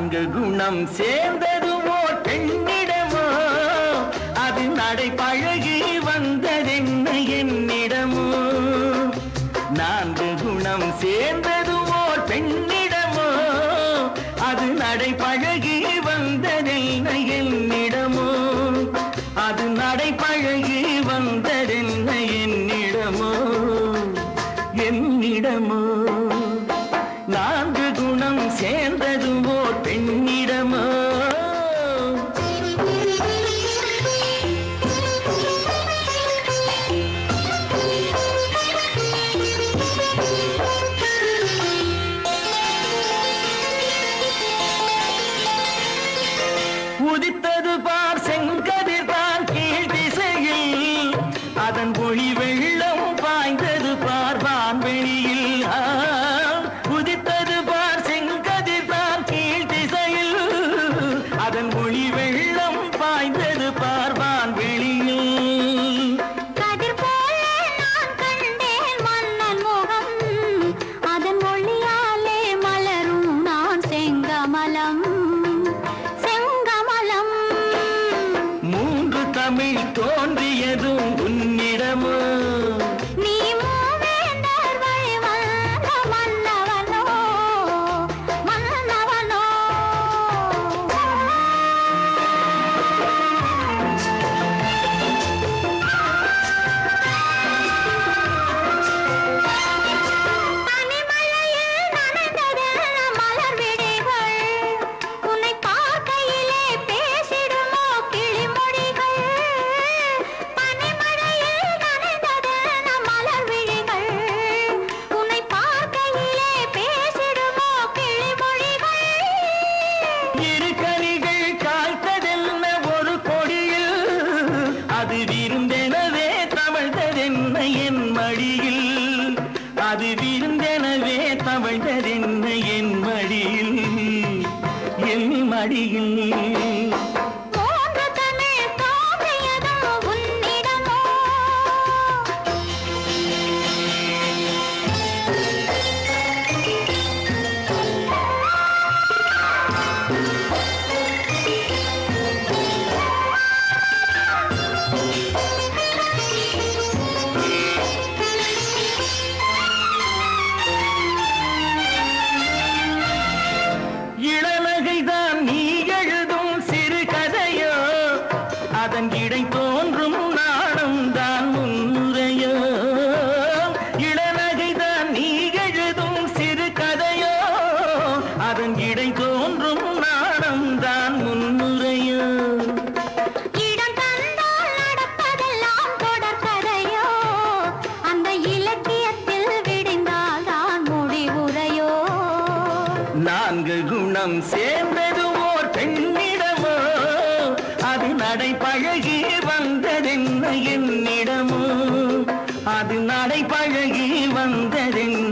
நான்கு குணம் சேர்ந்ததுவோ பெண்ணிடமோ அது நடை பழகி வந்ததென்ன என்னிடமோ நான்கு குணம் சேர்ந்ததுவோ பெண்ணிடமோ அது நடை பழகி வந்ததென்ன என்னிடமோ அது நடை பழகி வந்ததென்ன என்னிடமோ என்னிடமோ நான்கு குணம் சேர்ந்ததுவோ பெண்ணிடமோ உதித்தது பார் செங்கதிர் பார் கீழ் திசையில் அதன் ஒளி வெள்ளம் பாய்ந்தது பார் வான்வெளியில் உதித்தது பார் செங்கதிர் பார் கீழ் திசையில் அதன் ஒளி வெள்ளம் பாய்ந்தது பார் வான்வெளியில் கதிர் போல நான் கண்டேன் மன்னன் முகம் அதன் ஒளியாலே மலரும் நான் செங்கமலம் மூன்று தமிழ் தோன்றியதும் உன்னிடமோ நீ மூவேந்தர் வழி வந்த மன்னவனோ மன்னவனோ பனிமழையில் நனைந்ததென்ன மலர் விழிகள் உன்னை பார்க்கையிலே பேசிடுமோ கிளிமொழிகள் பனிமழையில் நனைந்ததென்ன மலர் விழிகள் உன்னை பார்க்கையிலே பேசிடுமோ கிளிமொழிகள் இரு கனிகள் காய்த்ததென்ன ஒரு கொடியில் அது விருந்தெனவே தவழ்ந்ததென்ன என் மடியில் அது விருந்தெனவே தவழ்ந்ததென்ன என் மடியில் என் மடியில் மூன்று தமிழ் தோன்றியதும் உன்னிடமோ இளநகைதான் நீ எழுதும் சிறு கதையோ அதன் இடை தோன்றும் நாணம் தான் முன்னுரையோ இளநகைதான் நீ எழுதும் சிறு கதையோ அதன் இடை தோன்றும் நாணம் தான் முன்னுரையோ இடம் தந்தால் நடப்பதெல்லாம் தொடர்கதையோ அந்த இலக்கியத்தில் விடிந்தால் தான் முடிவுரையோ நான்கு குணம் சேர்ந்தது ஓர் பெண்ணிடமோ அது நடை பழகி வந்ததென்ன என்னிடமோ அது நடை பழகி வந்ததென்ன